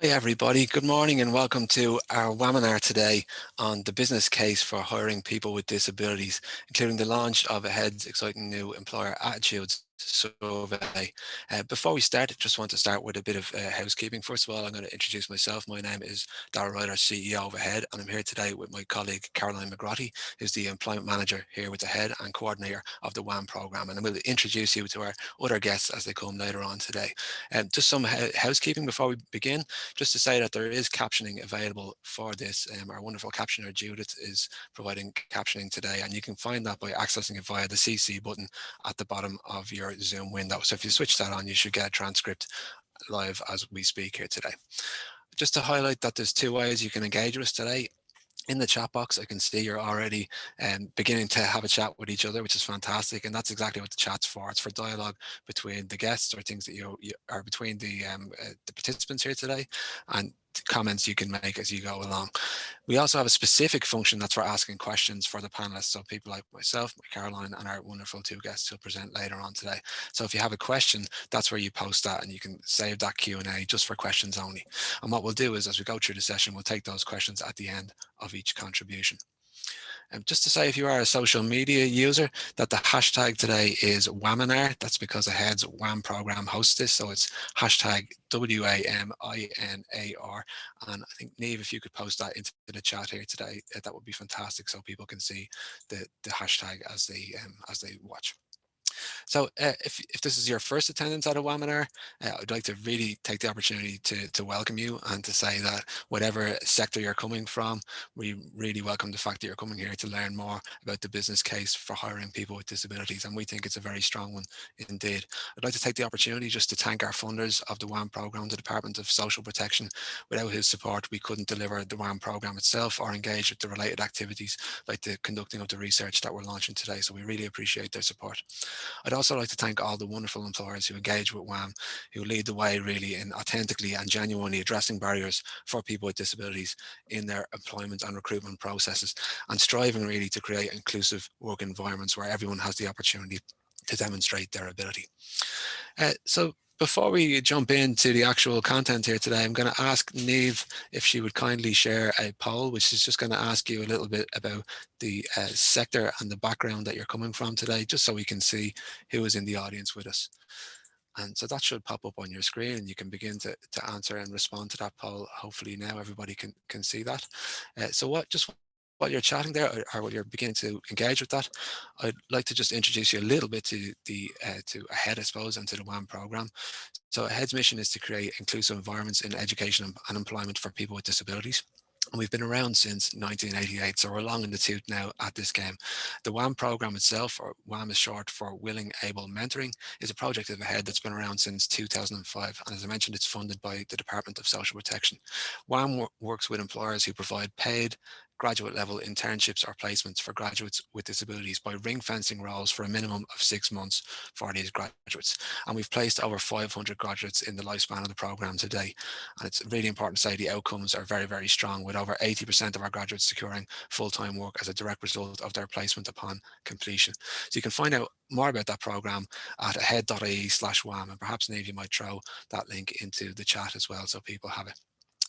Hi everybody, good morning and welcome to our webinar today on the business case for hiring people with disabilities, including the launch of Ahead's exciting new employer attitudes survey. Before we start, I just want to start with a bit of housekeeping. First of all, I'm going to introduce myself. My name is Dara, Ryder, CEO of Ahead, and I'm here today with my colleague Caroline McGrotty, who's the employment manager here with Ahead and coordinator of the WAM program. And we'll introduce you to our other guests as they come later on today. Just some housekeeping before we begin. Just to say that there is captioning available for this. Our wonderful captioner Judith is providing captioning today, and you can find that by accessing it via the CC button at the bottom of your Zoom window. So if you switch that on, you should get a transcript live as we speak here today. Just to highlight that there's two ways you can engage with us today. In the chat box, I can see you're already beginning to have a chat with each other, which is fantastic. And that's exactly what the chat's for. It's for dialogue between the guests or things that you are between the participants here today, and comments you can make as you go along. We also have a specific function that's for asking questions for the panelists. So people like myself, Caroline, and our wonderful two guests who'll present later on today. So if you have a question, that's where you post that, and you can save that Q&A just for questions only. And what we'll do is, as we go through the session, we'll take those questions at the end of each contribution. And just to say, if you are a social media user, that the hashtag today is WAMinar. That's because Ahead's WAM program hosts this. So it's hashtag WAMINAR. And I think, Niamh, if you could post that into the chat here today, that would be fantastic, so people can see the hashtag as they watch. So if this is your first attendance at a webinar, I'd like to really take the opportunity to welcome you and to say that whatever sector you're coming from, we really welcome the fact that you're coming here to learn more about the business case for hiring people with disabilities. And we think it's a very strong one indeed. I'd like to take the opportunity just to thank our funders of the WAM program, the Department of Social Protection. Without his support, we couldn't deliver the WAM program itself or engage with the related activities like the conducting of the research that we're launching today. So we really appreciate their support. I'd also like to thank all the wonderful employers who engage with WAM, who lead the way really in authentically and genuinely addressing barriers for people with disabilities in their employment and recruitment processes, and striving really to create inclusive work environments where everyone has the opportunity to demonstrate their ability. So before we jump into the actual content here today, I'm going to ask Niamh if she would kindly share a poll, which is just going to ask you a little bit about the sector and the background that you're coming from today, just so we can see who is in the audience with us. And so that should pop up on your screen, and you can begin to answer and respond to that poll. Hopefully now everybody can see that. So while you're chatting there, or while you're beginning to engage with that, I'd like to just introduce you a little bit to Ahead, I suppose, and to the WAM program. So Ahead's mission is to create inclusive environments in education and employment for people with disabilities. And we've been around since 1988, so we're long in the tooth now at this game. The WAM program itself, or WAM is short for Willing Able Mentoring, is a project of Ahead that's been around since 2005. And as I mentioned, it's funded by the Department of Social Protection. WAM works with employers who provide paid graduate level internships or placements for graduates with disabilities by ring fencing roles for a minimum of 6 months for these graduates. And we've placed over 500 graduates in the lifespan of the program today. And it's really important to say the outcomes are very, very strong, with over 80% of our graduates securing full-time work as a direct result of their placement upon completion. So you can find out more about that program at ahead.ie/WAM, and perhaps Niamh, you might throw that link into the chat as well so people have it.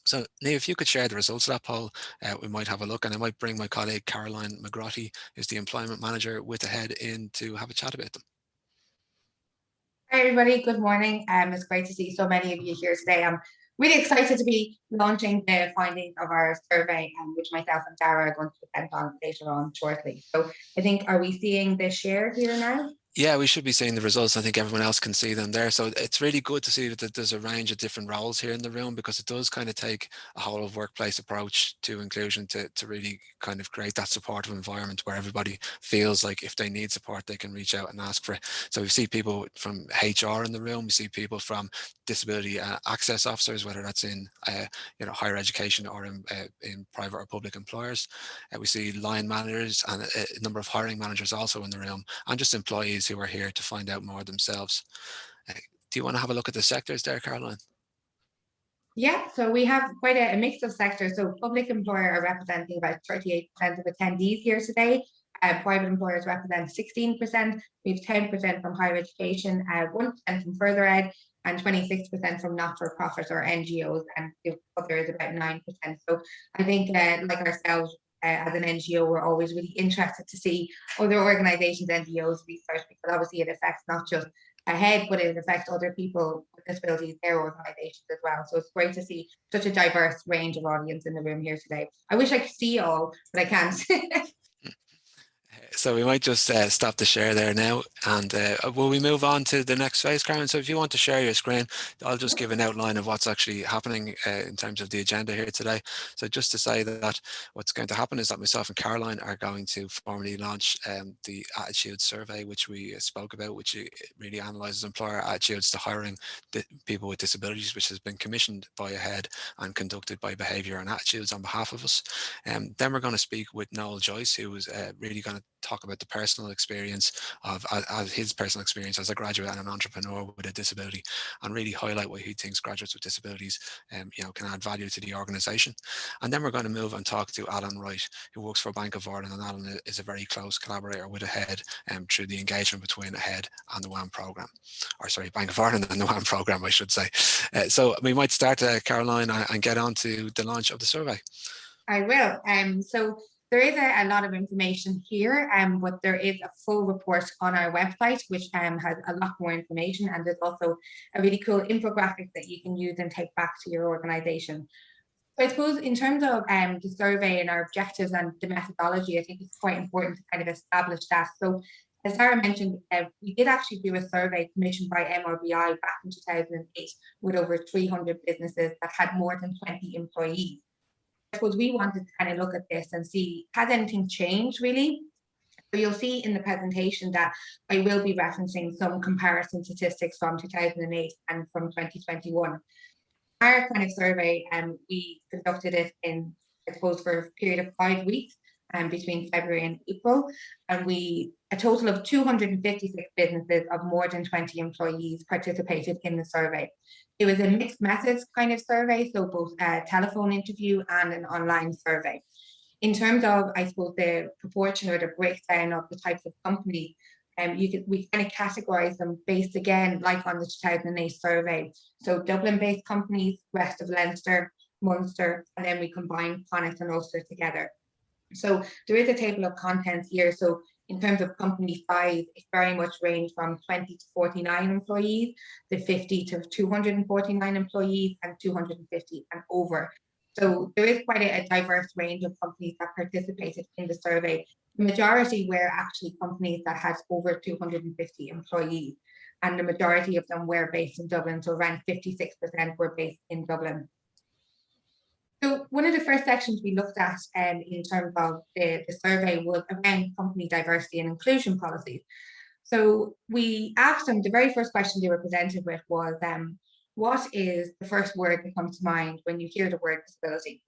So Niamh, if you could share the results of that poll, we might have a look, and I might bring my colleague Caroline McGrotty, who's the employment manager with Ahead, in to have a chat about them. Hi everybody, good morning. It's great to see so many of you here today. I'm really excited to be launching the findings of our survey, which myself and Dara are going to present on later on shortly. So I think, are we seeing the share here now? Yeah, we should be seeing the results. I think everyone else can see them there. So it's really good to see that there's a range of different roles here in the room, because it does kind of take a whole of workplace approach to inclusion to really kind of create that supportive environment where everybody feels like if they need support, they can reach out and ask for it. So we see people from HR in the room. We see people from disability access officers, whether that's in higher education or in private or public employers. We see line managers and a number of hiring managers also in the room, and just employees who are here to find out more themselves. Do you want to have a look at the sectors there, Caroline? Yeah, so we have quite a mix of sectors. So public employer are representing about 38% of attendees here today. Private employers represent 16%. We have 10% from higher education, 1% from further ed, and 26% from not-for-profit or NGOs, and the other is about 9%. So I think, like ourselves, as an NGO, we're always really interested to see other organisations, NGOs research, because obviously it affects not just ahead, but it affects other people with disabilities, their organisations as well. So it's great to see such a diverse range of audience in the room here today. I wish I could see all, but I can't. So we might just stop the share there now, and will we move on to the next phase, Karen? So if you want to share your screen, I'll just give an outline of what's actually happening in terms of the agenda here today. So just to say that what's going to happen is that myself and Caroline are going to formally launch the attitude survey, which we spoke about, which really analyses employer attitudes to hiring people with disabilities, which has been commissioned by a head and conducted by Behaviour and Attitudes on behalf of us. Then we're going to speak with Noel Joyce, who is really going to talk about the personal experience of his personal experience as a graduate and an entrepreneur with a disability, and really highlight why he thinks graduates with disabilities can add value to the organisation. And then we're going to move and talk to Alan Wright, who works for Bank of Ireland, and Alan is a very close collaborator with a head through the engagement between a head and the WAM programme, or sorry, Bank of Ireland and the WAM programme, I should say. So we might start, Caroline, and get on to the launch of the survey. I will. So there is a lot of information here, but there is a full report on our website, which has a lot more information, and there's also a really cool infographic that you can use and take back to your organisation. So I suppose in terms of the survey and our objectives and the methodology, I think it's quite important to kind of establish that. So as Dara mentioned, we did actually do a survey commissioned by MRBI back in 2008 with over 300 businesses that had more than 20 employees. I suppose we wanted to kind of look at this and see, has anything changed really? So you'll see in the presentation that I will be referencing some comparison statistics from 2008 and from 2021. Our kind of survey, we conducted it in, I suppose, for a period of 5 weeks between February and April. And a total of 256 businesses of more than 20 employees participated in the survey. It was a mixed methods kind of survey, so both a telephone interview and an online survey. In terms of, I suppose, the proportion or the breakdown of the types of companies, we kind of categorize them based, again, like on the 2008 survey. So Dublin-based companies, rest of Leinster, Munster, and then we combine Connacht and Ulster together. So there is a table of contents here. So in terms of company size, it very much ranged from 20 to 49 employees, to 50 to 249 employees, and 250 and over. So there is quite a diverse range of companies that participated in the survey. The majority were actually companies that had over 250 employees, and the majority of them were based in Dublin. So around 56% were based in Dublin. So one of the first sections we looked at in terms of the survey was around company diversity and inclusion policies. So we asked them, the very first question they were presented with was, what is the first word that comes to mind when you hear the word disability?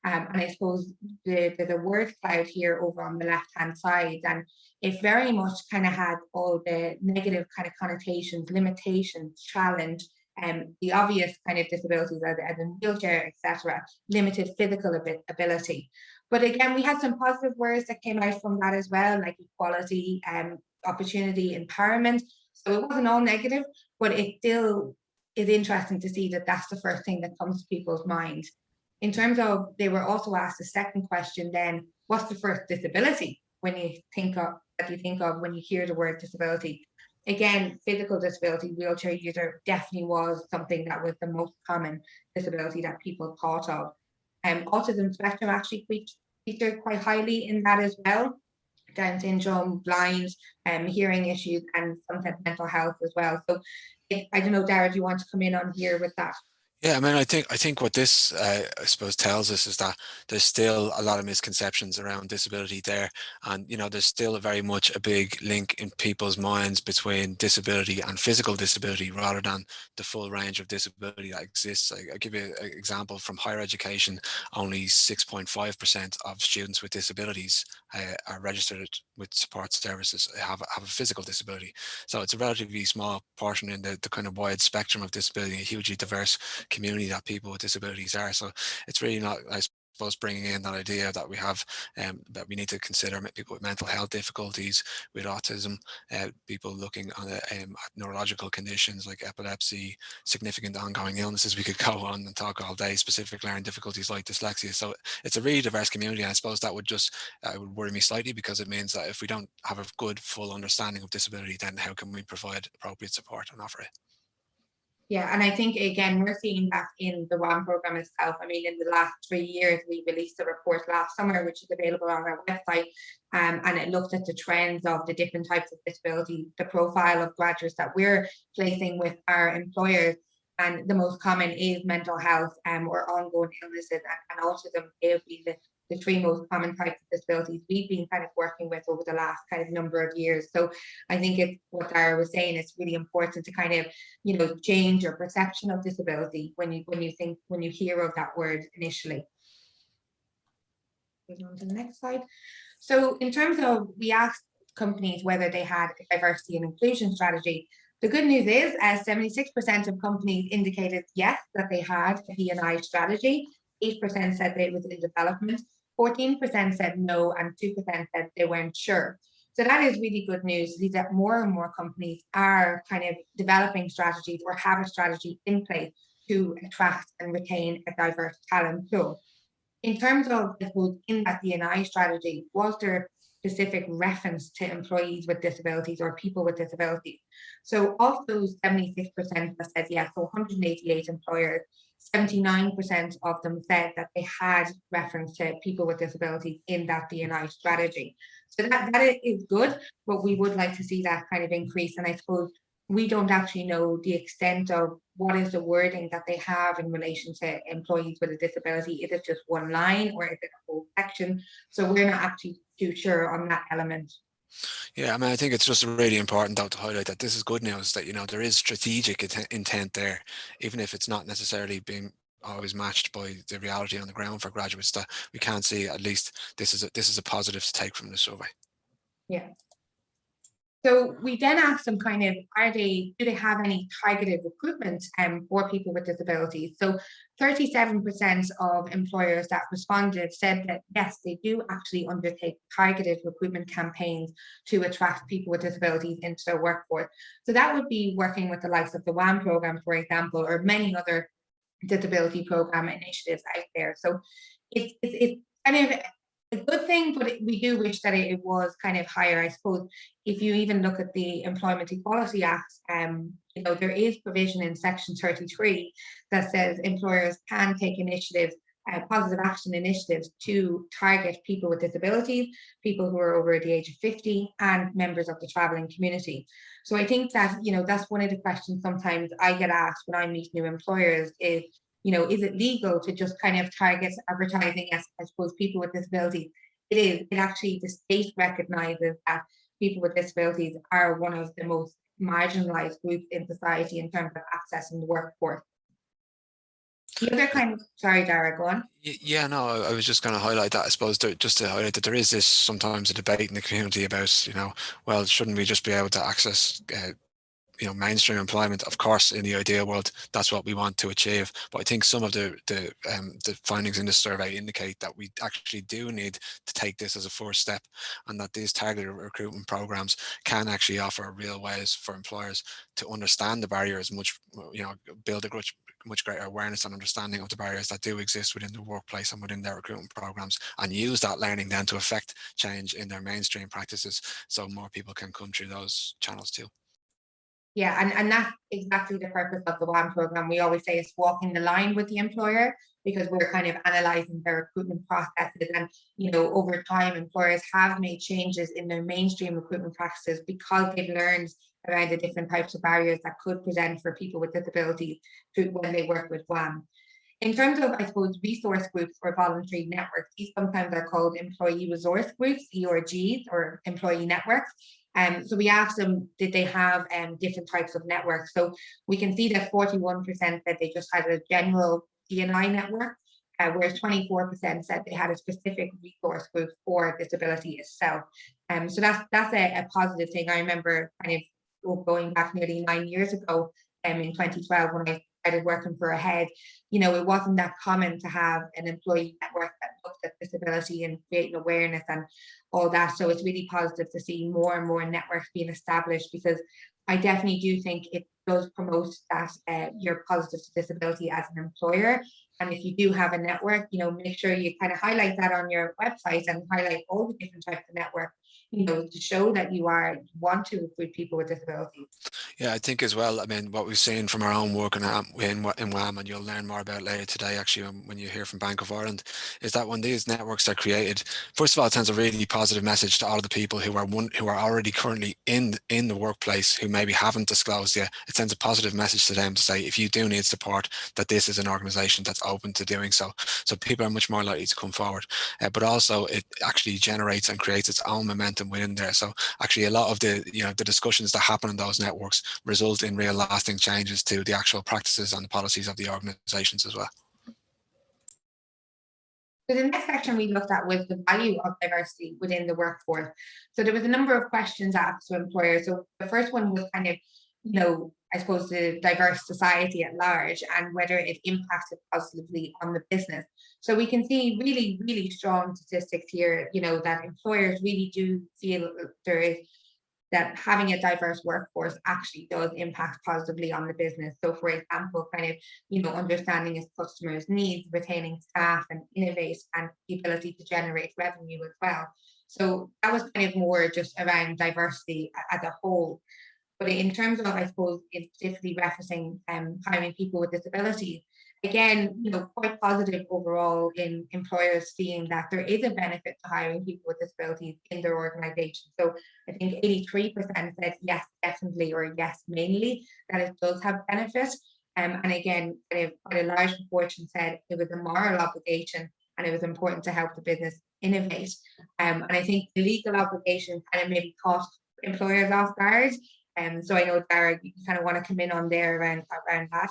And I suppose there's a word cloud here over on the left-hand side, and it very much kind of had all the negative kind of connotations, limitations, challenge, the obvious kind of disabilities as in wheelchair, etc., limited physical ability. But again, we had some positive words that came out from that as well, like equality, opportunity, empowerment. So it wasn't all negative, but it still is interesting to see that that's the first thing that comes to people's mind. In terms of, they were also asked a second question then, what's the first disability when you think of when you hear the word disability? Again, physical disability, wheelchair user definitely was something that was the most common disability that people thought of. Autism spectrum actually featured quite highly in that as well. Down syndrome, blind, hearing issues, and sometimes mental health as well. So I don't know, Dara, do you want to come in on here with that? Yeah, I mean, I think what this, I suppose, tells us is that there's still a lot of misconceptions around disability there, and there's still very much a big link in people's minds between disability and physical disability, rather than the full range of disability that exists. I'll give you an example from higher education. Only 6.5% of students with disabilities are registered with support services have a physical disability. So it's a relatively small portion in the kind of wide spectrum of disability, a hugely diverse community that people with disabilities are. So it's really not, I suppose bringing in that idea that we have that we need to consider people with mental health difficulties, with autism, people looking on at neurological conditions like epilepsy, significant ongoing illnesses. We could go on and talk all day, specific learning difficulties like dyslexia. So it's a really diverse community, and I suppose that would just would worry me slightly, because it means that if we don't have a good full understanding of disability, then how can we provide appropriate support and offer it? Yeah, and I think again we're seeing that in the WAM program itself. I mean, in the last 3 years, we released a report last summer, which is available on our website, and it looked at the trends of the different types of disability, the profile of graduates that we're placing with our employers. And the most common is mental health or ongoing illnesses, and autism. They would be the three most common types of disabilities we've been kind of working with over the last kind of number of years. So I think it's what Dara was saying, it's really important to kind of, you know, change your perception of disability when you hear of that word initially. Goes on to the next slide. So in terms of, we asked companies whether they had a diversity and inclusion strategy. The good news is 76% of companies indicated yes, that they had a D&I strategy. 8% said they was in development, 14% said no, and 2% said they weren't sure. So that is really good news, is that more and more companies are kind of developing strategies or have a strategy in place to attract and retain a diverse talent pool. In terms of, I suppose, in that D&I strategy, was there specific reference to employees with disabilities or people with disabilities? So of those 76% that said yes, so 188 employers, 79% of them said that they had reference to people with disabilities in that D&I strategy. So that is good, but we would like to see that kind of increase. And I suppose we don't actually know the extent of what is the wording that they have in relation to employees with a disability. Is it just one line, or is it a whole section? So we're not actually too sure on that element. Yeah, I mean, I think it's just really important though to highlight that this is good news, that, you know, there is strategic intent there, even if it's not necessarily being always matched by the reality on the ground for graduates, that we can see at least this is a positive to take from the survey. Yeah. So we then asked them kind of, do they have any targeted recruitment for people with disabilities? So 37% of employers that responded said that yes, they do actually undertake targeted recruitment campaigns to attract people with disabilities into their workforce. So that would be working with the likes of the WAM program, for example, or many other disability program initiatives out there. So it's kind of a good thing, but we do wish that it was kind of higher. I suppose if you even look at the Employment Equality Act, you know, there is provision in Section 33 that says employers can take initiatives, positive action initiatives, to target people with disabilities, people who are over the age of 50, and members of the traveling community. So I think that, you know, that's one of the questions sometimes I get asked when I meet new employers is, you know, is it legal to just kind of target advertising as, I suppose, people with disabilities? It is. It actually, the state recognizes that people with disabilities are one of the most marginalized groups in society in terms of accessing the workforce. The other kind of, sorry, Dara, go on. Yeah, no, I was just going to highlight that, I suppose, just to highlight that there is this sometimes a debate in the community about, you know, well, shouldn't we just be able to access you know, mainstream employment? Of course, in the ideal world, that's what we want to achieve. But I think some of the findings in the survey indicate that we actually do need to take this as a first step, and that these targeted recruitment programs can actually offer real ways for employers to understand the barriers, much, you know, build a much greater awareness and understanding of the barriers that do exist within the workplace and within their recruitment programs, and use that learning then to affect change in their mainstream practices, so more people can come through those channels too. Yeah, and that's exactly the purpose of the WAM program. We always say it's walking the line with the employer, because we're kind of analyzing their recruitment processes. And, you know, over time, employers have made changes in their mainstream recruitment practices because they've learned around the different types of barriers that could present for people with disabilities when they work with WAM. In terms of, I suppose, resource groups or voluntary networks, these sometimes are called employee resource groups, ERGs, or employee networks. So we asked them, did they have different types of networks? So we can see that 41% said they just had a general D&I network, whereas 24% said they had a specific resource group for disability itself. So that's a positive thing. I remember kind of going back nearly 9 years ago, in 2012, when I started working for a head, you know, it wasn't that common to have an employee network that looked at disability and creating awareness and all that. So it's really positive to see more and more networks being established, because I definitely do think it does promote that you're positive to disability as an employer. And if you do have a network, you know, make sure you kind of highlight that on your website and highlight all the different types of network, you know, to show that you want to recruit people with disabilities. Yeah, I think as well, I mean, what we've seen from our own work in WAM, and you'll learn more about later today, actually, when you hear from Bank of Ireland, is that when these networks are created, first of all, it sends a really positive message to all of the people who are already currently in the workplace who maybe haven't disclosed yet. It sends a positive message to them to say, if you do need support, that this is an organisation that's open to doing so. So people are much more likely to come forward. But also, it actually generates and creates its own momentum within there. So actually, a lot of the the discussions that happen in those networks result in real lasting changes to the actual practices and the policies of the organizations as well. So the next section we looked at was the value of diversity within the workforce. So there was a number of questions asked to employers. So the first one was kind of, you know, I suppose the diverse society at large and whether it impacted positively on the business. So we can see really, really strong statistics here, you know, that employers really do feel there is that having a diverse workforce actually does impact positively on the business. So for example, kind of, you know, understanding its customers' needs, retaining staff and innovate, and the ability to generate revenue as well. So that was kind of more just around diversity as a whole. But in terms of, I suppose, it's specifically referencing hiring people with disabilities, again, you know, quite positive overall in employers seeing that there is a benefit to hiring people with disabilities in their organization. So I think 83% said yes, definitely, or yes, mainly, that it does have benefit. And again, kind of quite a large proportion said it was a moral obligation and it was important to help the business innovate. And I think the legal obligation kind of maybe caught employers off guard. So I know, Dara, you kind of want to come in on there around that.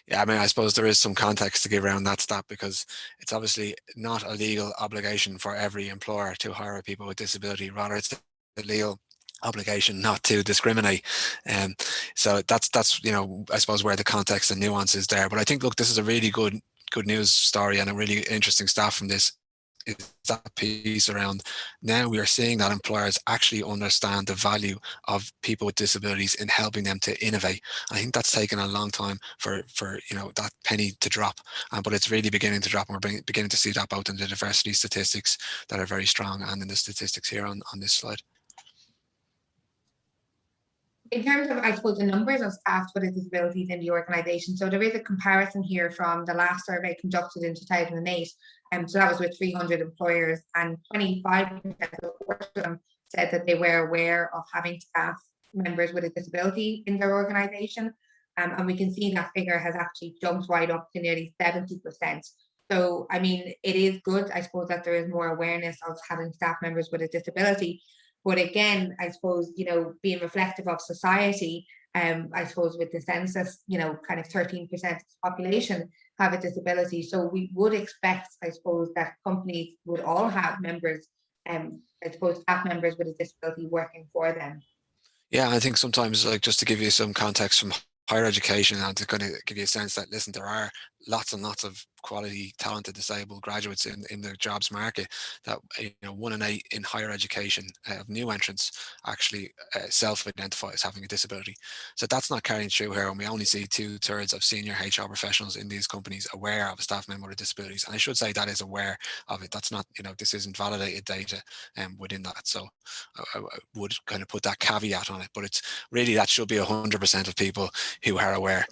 Yeah, I mean, I suppose there is some context to give around that stat, because it's obviously not a legal obligation for every employer to hire people with disability. Rather, it's a legal obligation not to discriminate. So that's I suppose where the context and nuance is there. But I think, look, this is a really good news story and a really interesting stat from this is that piece around now we are seeing that employers actually understand the value of people with disabilities in helping them to innovate. I think that's taken a long time for that penny to drop, but it's really beginning to drop, and we're beginning to see that both in the diversity statistics that are very strong and in the statistics here on this slide. In terms of, I suppose, the numbers of staff with disabilities in the organisation, so there is a comparison here from the last survey conducted in 2008. So that was with 300 employers, and 25% of them said that they were aware of having staff members with a disability in their organisation. And we can see that figure has actually jumped right up to nearly 70%. So, I mean, it is good, I suppose, that there is more awareness of having staff members with a disability. But again, I suppose, you know, being reflective of society, I suppose with the census, you know, kind of 13% of the population have a disability. So we would expect, I suppose, that companies would all have members, I suppose, staff members with a disability working for them. Yeah, I think sometimes, like, just to give you some context from higher education and to kind of give you a sense that, listen, there are lots and lots of quality, talented, disabled graduates in the jobs market, that 1 in 8 in higher education of new entrants actually self-identify as having a disability. So that's not carrying through here, and we only see 2/3 of senior HR professionals in these companies aware of a staff member with disabilities. And I should say that is aware of it. That's not, this isn't validated data within that. So I would kind of put that caveat on it, but it's really, that should be 100% of people who are aware.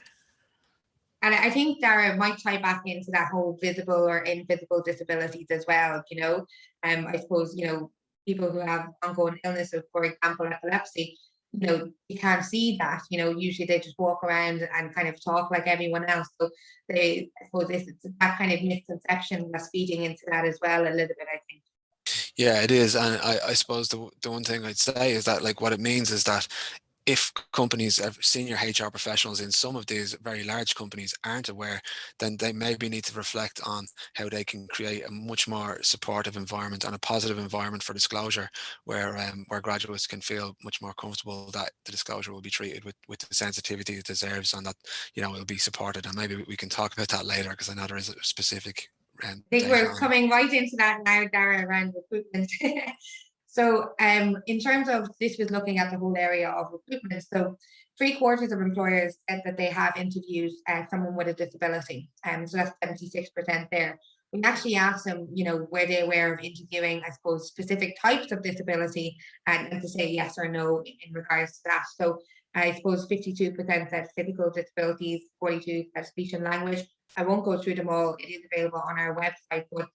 And I think, Dara, might tie back into that whole visible or invisible disabilities as well, you know. I suppose, you know, people who have ongoing illnesses, for example, epilepsy, you know, you can't see that, you know, usually they just walk around and kind of talk like everyone else. So I suppose it's that kind of misconception that's feeding into that as well a little bit, I think. Yeah, it is. And I suppose the one thing I'd say is that, like, what it means is that if companies, senior HR professionals in some of these very large companies aren't aware, then they maybe need to reflect on how they can create a much more supportive environment and a positive environment for disclosure, where graduates can feel much more comfortable that the disclosure will be treated with the sensitivity it deserves, and that, you know, it'll be supported. And maybe we can talk about that later, because I know there is a specific I think data we're on it. coming right into that now, Dara, around recruitment. So in terms of this, was looking at the whole area of recruitment. So 3/4 of employers said that they have interviewed someone with a disability. So that's 76% there. We actually asked them, you know, were they aware of interviewing, I suppose, specific types of disability, and to say yes or no in regards to that. So I suppose 52% said physical disabilities, 42% said speech and language. I won't go through them all. It is available on our website, but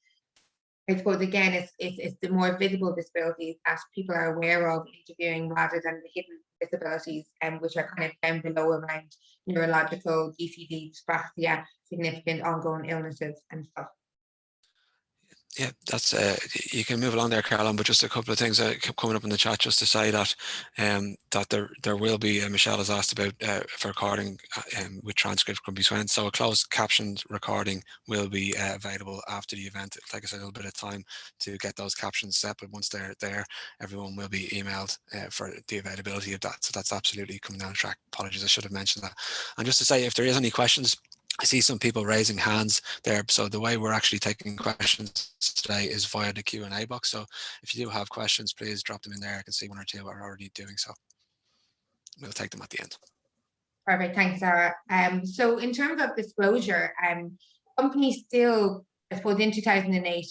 I suppose again, it's the more visible disabilities that people are aware of interviewing, rather than the hidden disabilities, which are kind of down below around neurological, DCD, dyspraxia, significant ongoing illnesses and stuff. Yeah, that's you can move along there, Caroline. But just a couple of things coming up in the chat, just to say that that there will be, Michelle has asked about for recording with transcript can be sent. So a closed captioned recording will be available after the event. It'll take us a little bit of time to get those captions set, but once they're there, everyone will be emailed for the availability of that. So that's absolutely coming down the track. Apologies, I should have mentioned that. And just to say, if there is any questions, I see some people raising hands there. So the way we're actually taking questions today is via the Q&A box. So if you do have questions, please drop them in there. I can see one or two are already doing so. We'll take them at the end. Perfect, thanks, Sarah. So in terms of disclosure, companies still, I suppose in 2008,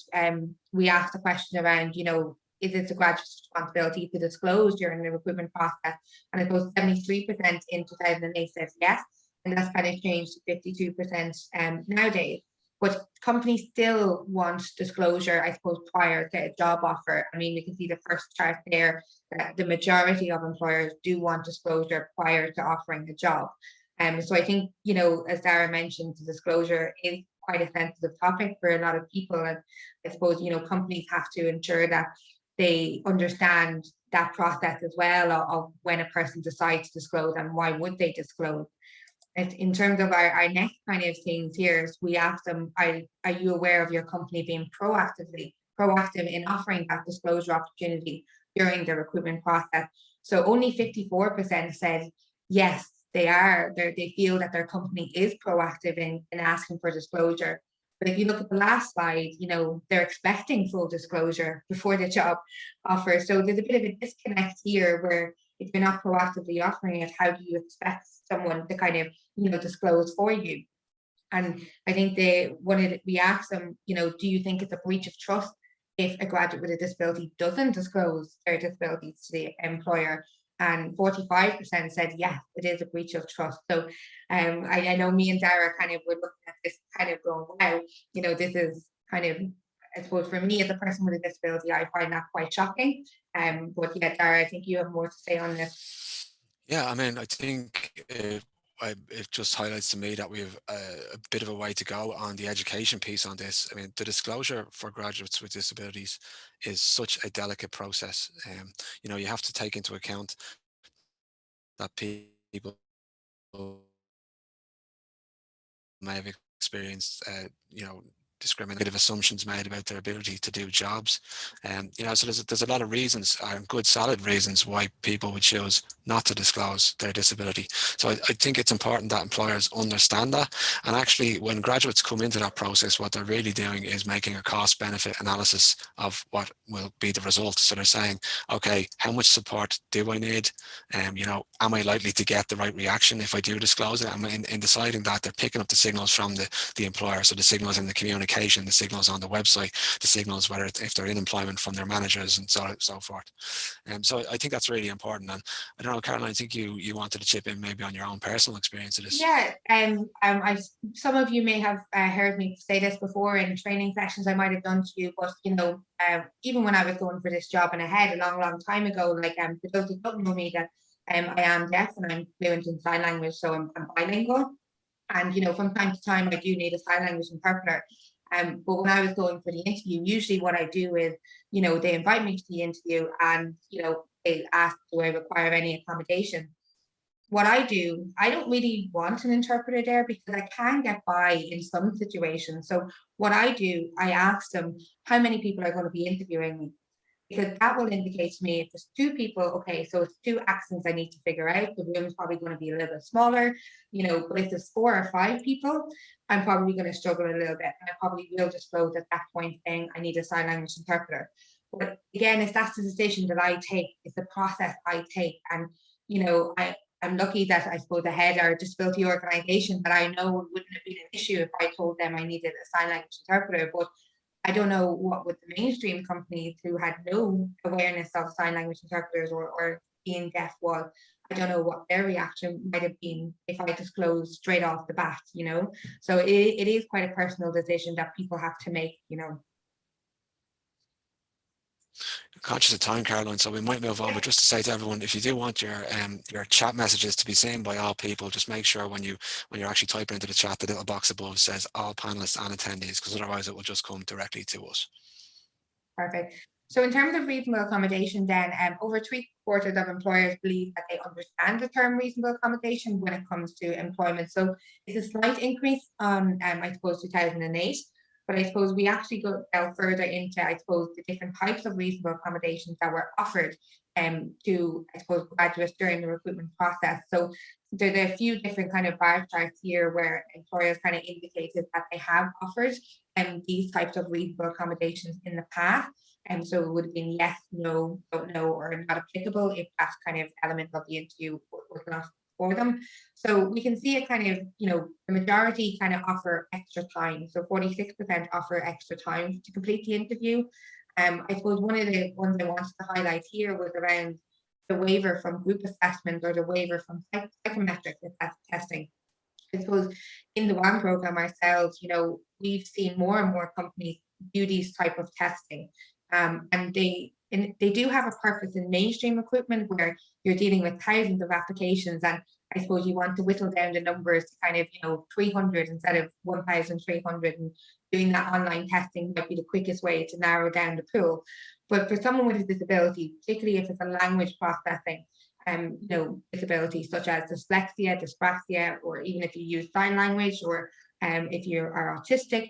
we asked the question around, you know, is it the graduate's responsibility to disclose during the recruitment process? And I suppose 73% in 2008 says yes, and that's kind of changed to 52% nowadays. But companies still want disclosure, I suppose, prior to a job offer. I mean, we can see the first chart there that the majority of employers do want disclosure prior to offering a job. So I think, you know, as Dara mentioned, the disclosure is quite a sensitive topic for a lot of people. And I suppose, you know, companies have to ensure that they understand that process as well of when a person decides to disclose and why would they disclose. And in terms of our next kind of things here, is we ask them, are you aware of your company being proactive in offering that disclosure opportunity during the recruitment process? So only 54% said yes, they are. They feel that their company is proactive in asking for disclosure. But if you look at the last slide, you know, they're expecting full disclosure before the job offer. So there's a bit of a disconnect here, where if you're not proactively offering it, how do you expect someone to kind of, you know, disclose for you? And I think we asked them, you know, do you think it's a breach of trust if a graduate with a disability doesn't disclose their disabilities to the employer? And 45% said yes, it is a breach of trust. So I know me and Dara kind of were looking at this kind of going, wow, you know, this is kind of, I suppose for me as a person with a disability, I find that quite shocking. But yeah, Dara, I think you have more to say on this. Yeah, I mean, I think it just highlights to me that we have a bit of a way to go on the education piece on this. I mean, the disclosure for graduates with disabilities is such a delicate process. You know, you have to take into account that people may have experienced, you know, discriminative assumptions made about their ability to do jobs. You know, so there's a lot of reasons, good solid reasons, why people would choose not to disclose their disability. So I think it's important that employers understand that. And actually, when graduates come into that process, what they're really doing is making a cost benefit analysis of what will be the result. So they're saying, okay, how much support do I need? You know, am I likely to get the right reaction if I do disclose it? And in deciding that, they're picking up the signals from the employer. So the signals in the communication, the signals on the website, the signals whether if they're in employment from their managers, and so forth. So I think that's really important. And I don't know, Caroline, I think you wanted to chip in maybe on your own personal experience of this. Yeah, some of you may have heard me say this before in training sessions I might have done to you, but you know, even when I was going for this job in a head a long time ago, like for those who don't know me, that I am deaf and I'm fluent in sign language, so I'm bilingual. And you know, from time to time I do need a sign language interpreter. But when I was going for the interview, usually what I do is, you know, they invite me to the interview and, you know, they ask, do I require any accommodation? what I do, I don't really want an interpreter there because I can get by in some situations. So what I do, I ask them how many people are going to be interviewing me, because that will indicate to me if there's two people, okay, so it's two accents I need to figure out. The room is probably going to be a little bit smaller, but if there's 4 or 5 people, I'm probably going to struggle a little bit. And I probably will disclose at that point saying I need a sign language interpreter. But again, if that's the decision that I take, it's the process I take. And, I'm lucky that I suppose the head or disability organization that I know wouldn't have been an issue if I told them I needed a sign language interpreter. But I don't know what with the mainstream companies who had no awareness of sign language interpreters or being deaf was. I don't know what their reaction might have been if I disclosed straight off the bat. So it is quite a personal decision that people have to make. Conscious of time, Caroline, so we might move on. But just to say to everyone, if you do want your chat messages to be seen by all people, just make sure when you're actually typing into the chat, the little box above says all panelists and attendees, because otherwise it will just come directly to us. Perfect. So in terms of reasonable accommodation, then over 3/4 of employers believe that they understand the term reasonable accommodation when it comes to employment. So it's a slight increase on, I suppose, 2008. But I suppose we actually go further into, I suppose, the different types of reasonable accommodations that were offered to, I suppose, graduates during the recruitment process. So there are a few different kind of bar charts here where employers kind of indicated that they have offered these types of reasonable accommodations in the past. And so it would have been yes, no, don't know, or not applicable if that kind of element of the interview was not for them. So we can see it kind of, the majority kind of offer extra time. So 46% offer extra time to complete the interview. I suppose one of the ones I wanted to highlight here was around the waiver from group assessment or the waiver from psychometric testing. I suppose in the WAM program ourselves, we've seen more and more companies do these type of testing, and they do have a purpose in mainstream recruitment where you're dealing with thousands of applications, and I suppose you want to whittle down the numbers to kind of 300 instead of 1,300, and doing that online testing might be the quickest way to narrow down the pool. But for someone with a disability, particularly if it's a language processing disabilities such as dyslexia, dyspraxia, or even if you use sign language, or if you are autistic,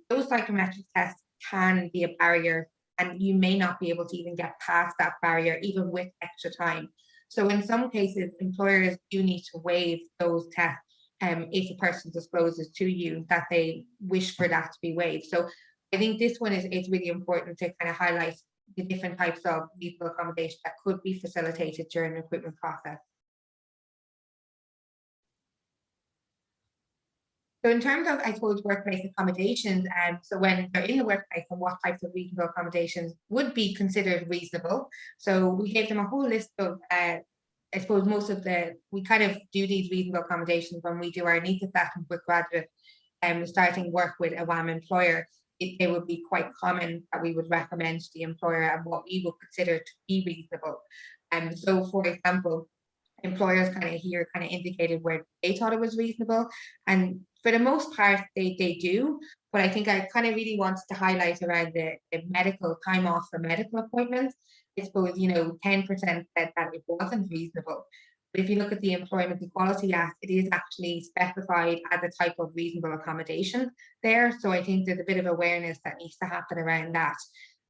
those psychometric tests can be a barrier, and you may not be able to even get past that barrier, even with extra time. So in some cases, employers do need to waive those tests if a person discloses to you that they wish for that to be waived. So I think this one is really important to kind of highlight the different types of reasonable accommodation that could be facilitated during the recruitment process. So in terms of, I suppose, workplace accommodations, so when they're in the workplace and what types of reasonable accommodations would be considered reasonable. So we gave them a whole list of, I suppose we kind of do these reasonable accommodations when we do our needs assessment with graduates starting work with a WAM employer. They would be quite common that we would recommend to the employer and what we would consider to be reasonable. So for example, employers kind of here kind of indicated where they thought it was reasonable. And for the most part, they do. But I think I kind of really wanted to highlight around the medical time off for medical appointments. I suppose, 10% said that it wasn't reasonable. But if you look at the Employment Equality Act, it is actually specified as a type of reasonable accommodation there. So I think there's a bit of awareness that needs to happen around that.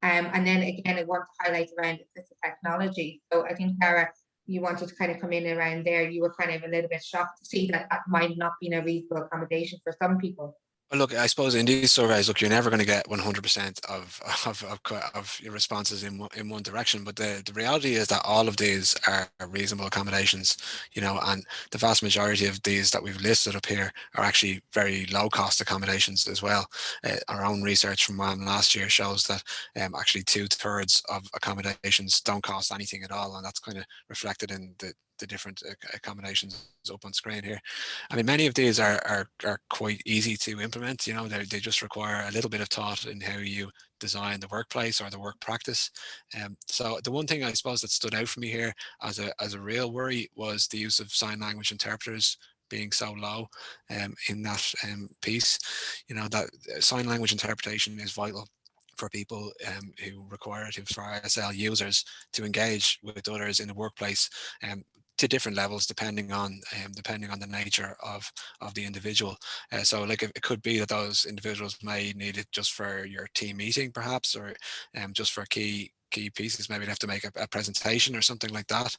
And then again, I want to highlight around assistive technology. So I think, Dara, you wanted to kind of come in around there. You were kind of a little bit shocked to see that that might not be a reasonable accommodation for some people. Well, look, I suppose in these surveys, look, you're never going to get 100% of your responses in one direction. But the reality is that all of these are reasonable accommodations, and the vast majority of these that we've listed up here are actually very low cost accommodations as well. Our own research from WAM last year shows that actually 2/3 of accommodations don't cost anything at all. And that's kind of reflected in the different accommodations up on screen here. I mean, many of these are quite easy to implement. They just require a little bit of thought in how you design the workplace or the work practice. So the one thing I suppose that stood out for me here as a real worry was the use of sign language interpreters being so low in that piece. That sign language interpretation is vital for people who require it, for ISL users to engage with others in the workplace. to different levels depending on the nature of the individual. So like it could be that those individuals may need it just for your team meeting perhaps, or just for key pieces. Maybe they have to make a presentation or something like that.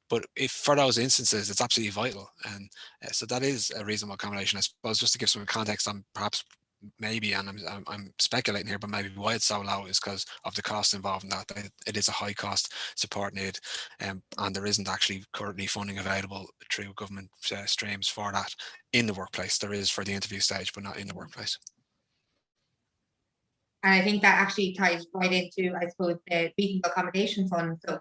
But if for those instances, it's absolutely vital. And so that is a reasonable accommodation. I suppose just to give some context on perhaps maybe, and I'm speculating here, but maybe why it's so low is because of the cost involved in that. It is a high cost support need, and there isn't actually currently funding available through government streams for that in the workplace. There is for the interview stage, but not in the workplace. And I think that actually ties right into, I suppose, the Reasonable Accommodation Fund. So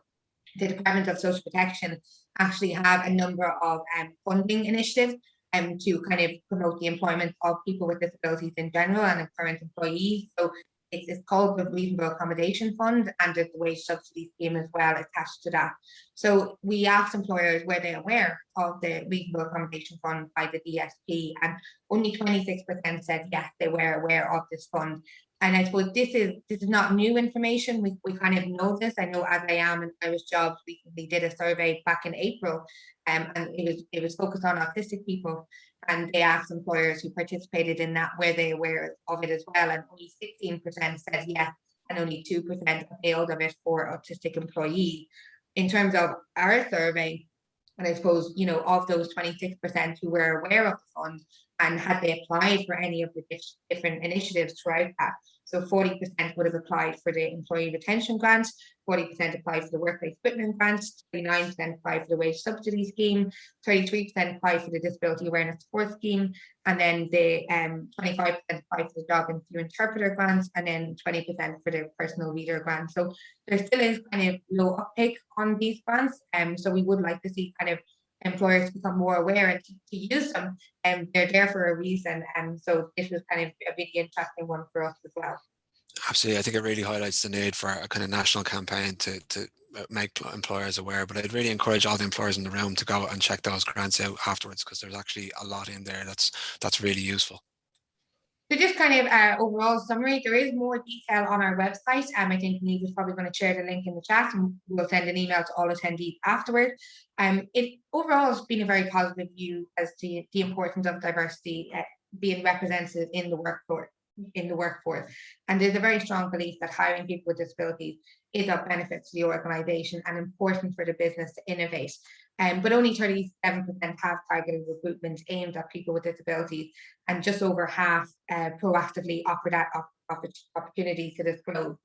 the Department of Social Protection actually have a number of funding initiatives to kind of promote the employment of people with disabilities in general and current employees. So it's called the Reasonable Accommodation Fund, and there's the wage subsidy scheme as well attached to that. So we asked employers were they aware of the Reasonable Accommodation Fund by the DSP, and only 26% said yes, they were aware of this fund. And I suppose this is not new information. We kind of know this. I know As I Am and Irish Jobs recently did a survey back in April, and it was focused on autistic people, and they asked employers who participated in that were they aware of it as well, and only 16% said yes, and only 2% availed of it for autistic employees. In terms of our survey, and I suppose, you know, of those 26% who were aware of the fund and had they applied for any of the different initiatives throughout that. So 40% would have applied for the employee retention grant, 40% applied for the workplace equipment grant, 39% applied for the wage subsidy scheme, 33% applied for the disability awareness support scheme, and then the 25% applied for the job interview interpreter grant, and then 20% for the personal reader grant. So there still is kind of low uptake on these grants, so we would like to see kind of employers become more aware and to use them, and they're there for a reason. And so this was kind of a really interesting one for us as well. Absolutely. I think it really highlights the need for a kind of national campaign to make employers aware. But I'd really encourage all the employers in the room to go and check those grants out afterwards, because there's actually a lot in there that's really useful. So just kind of overall summary, there is more detail on our website. I think Neve is probably going to share the link in the chat, and we'll send an email to all attendees afterwards. It overall has been a very positive view as to the importance of diversity being represented in the workforce. And there's a very strong belief that hiring people with disabilities is of benefit to the organisation and important for the business to innovate. But only 37% have targeted recruitment aimed at people with disabilities, and just over half proactively offer that opportunity to disclose.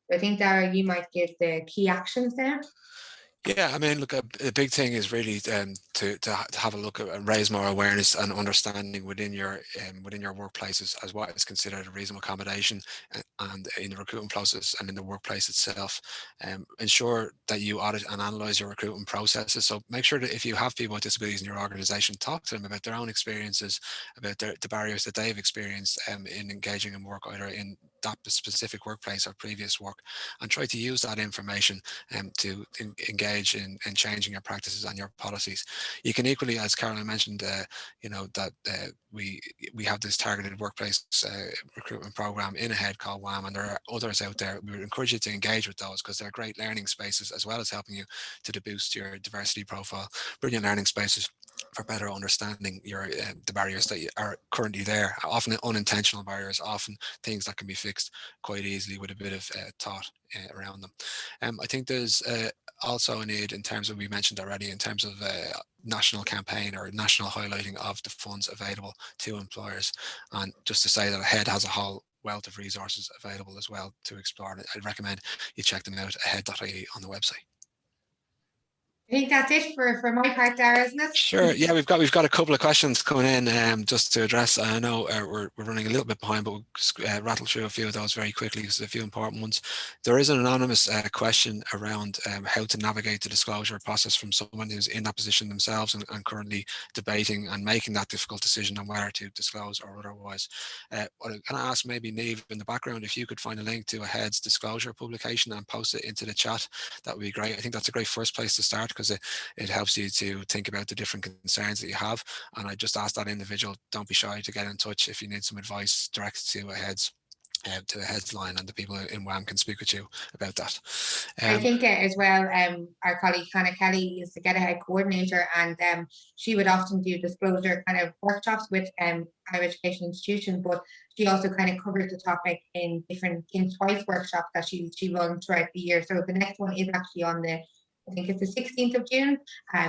So I think, Dara, you might give the key actions there. Yeah, I mean, look, a big thing is really to have a look at and raise more awareness and understanding within your workplaces as what is considered a reasonable accommodation, and in the recruitment process and in the workplace itself. Ensure that you audit and analyze your recruitment processes. So make sure that if you have people with disabilities in your organization, talk to them about their own experiences, about the barriers that they've experienced in engaging in work, either in that specific workplace or previous work, and try to use that information to engage in changing your practices and your policies. You can equally, as Caroline mentioned, you know, that we have this targeted workplace recruitment program in AHEAD called WAM, and there are others out there. We would encourage you to engage with those, because they're great learning spaces, as well as helping you to boost your diversity profile. Brilliant learning spaces for better understanding the barriers that are currently there, often unintentional barriers, often things that can be fixed quite easily with a bit of thought around them. I think there's also a need, in terms of, we mentioned already, in terms of national campaign or national highlighting of the funds available to employers. And just to say that AHEAD has a whole wealth of resources available as well to explore. I'd recommend you check them out, ahead.ie, on the website. I think that's it for my part, Dara, isn't it? Sure. Yeah, we've got a couple of questions coming in just to address. I know we're running a little bit behind, but we'll just, rattle through a few of those very quickly, because there's a few important ones. There is an anonymous question around how to navigate the disclosure process from someone who's in that position themselves and currently debating and making that difficult decision on whether to disclose or otherwise. Can I ask maybe Niamh in the background if you could find a link to AHEAD's disclosure publication and post it into the chat? That would be great. I think that's a great first place to start, because it helps you to think about the different concerns that you have. And I just ask that individual, don't be shy to get in touch if you need some advice direct to AHEAD's to a headline, and the people in WAM can speak with you about that. I think as well, our colleague Hannah Kelly is the Get Ahead coordinator, and she would often do disclosure kind of workshops with higher education institutions, but she also kind of covers the topic in different twice workshops that she runs throughout the year. So the next one is actually on I think it's the 16th of June,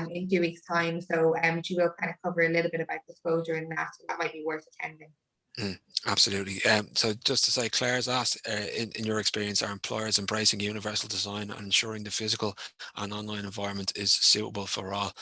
in 2 weeks' time. So she will kind of cover a little bit about disclosure in that, so that might be worth attending. Absolutely. So just to say, Claire's asked, in your experience, are employers embracing universal design and ensuring the physical and online environment is suitable for all?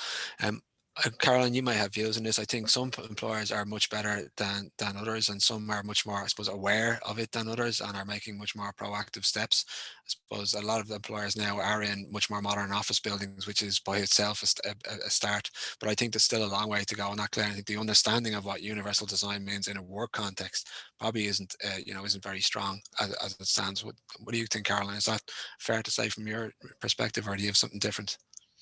Caroline, you might have views on this. I think some employers are much better than others, and some are much more, I suppose, aware of it than others and are making much more proactive steps. I suppose a lot of the employers now are in much more modern office buildings, which is by itself a start. But I think there's still a long way to go on that, Claire. I think the understanding of what universal design means in a work context probably isn't very strong as it stands. What do you think, Caroline? Is that fair to say from your perspective, or do you have something different?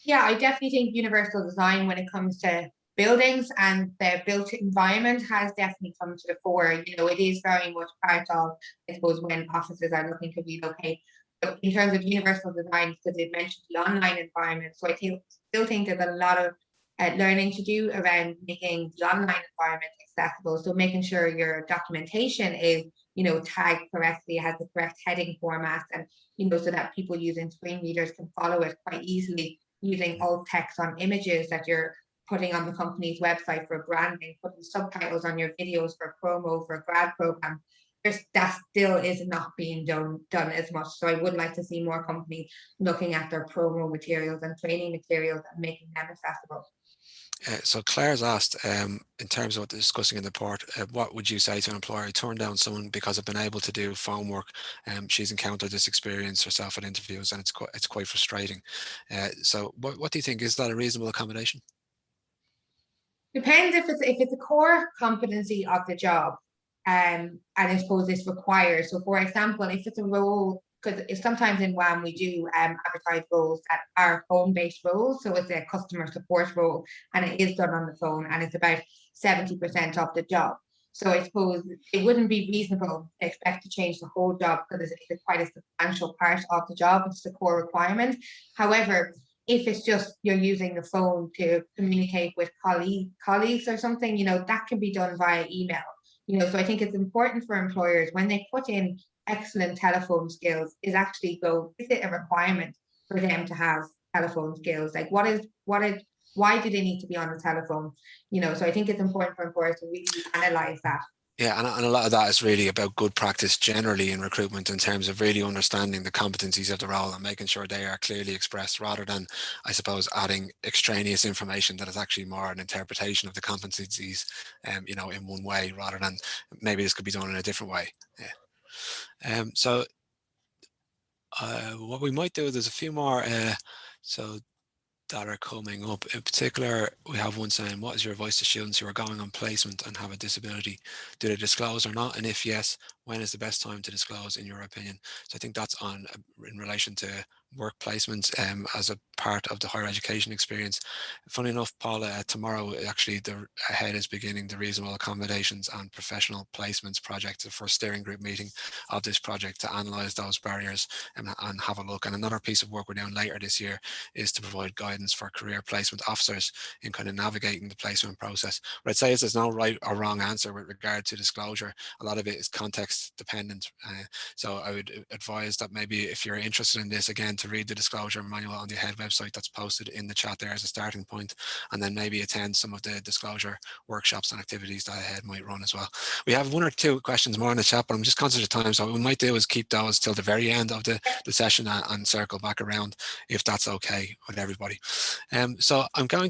Yeah, I definitely think universal design when it comes to buildings and the built environment has definitely come to the fore. It is very much part of, I suppose, when offices are looking to relocate. But in terms of universal design, because it mentioned the online environment, so I still think there's a lot of learning to do around making the online environment accessible. So making sure your documentation is, tagged correctly, has the correct heading format, and so that people using screen readers can follow it quite easily, using alt text on images that you're putting on the company's website for branding, putting subtitles on your videos for promo for grad program. That still is not being done as much. So I would like to see more companies looking at their promo materials and training materials and making them accessible. So Claire's asked, in terms of what they're discussing in the report, what would you say to an employer who turned down someone because of being able to do phone work? She's encountered this experience herself at interviews, and it's quite frustrating. So what do you think? Is that a reasonable accommodation? Depends if it's a core competency of the job, and I suppose it's required. So for example, if it's a role, because sometimes in WAM we do advertise roles that are phone-based roles, so it's a customer support role and it is done on the phone, and it's about 70% of the job. So I suppose it wouldn't be reasonable to expect to change the whole job, because it's quite a substantial part of the job. It's the core requirement. However, if it's just you're using the phone to communicate with colleagues or something, that can be done via email. So I think it's important for employers when they put in excellent telephone skills is actually is it a requirement for them to have telephone skills? Like why do they need to be on the telephone? So I think it's important for employers to really analyze that. Yeah, and a lot of that is really about good practice generally in recruitment, in terms of really understanding the competencies of the role and making sure they are clearly expressed, rather than, I suppose, adding extraneous information that is actually more an interpretation of the competencies, in one way, rather than maybe this could be done in a different way. Yeah. So what we might do, there's a few more. So that are coming up. In particular, we have one saying, what is your advice to students who are going on placement and have a disability? Do they disclose or not? And if yes, when is the best time to disclose, in your opinion? So I think that's in relation to work placements as a part of the higher education experience. Funny enough, Paula, tomorrow actually the head is beginning the reasonable accommodations and professional placements project, the first steering group meeting of this project, to analyse those barriers and have a look. And another piece of work we're doing later this year is to provide guidance for career placement officers in kind of navigating the placement process. What I'd say is there's no right or wrong answer with regard to disclosure. A lot of it is context dependent. So I would advise that maybe if you're interested in this, again, to read the disclosure manual on the head website that's posted in the chat there as a starting point, and then maybe attend some of the disclosure workshops and activities that head might run as well. We have one or two questions more in the chat, but I'm just conscious of time, so what we might do is keep those till the very end of the session and circle back around, if that's okay with everybody. So I'm going to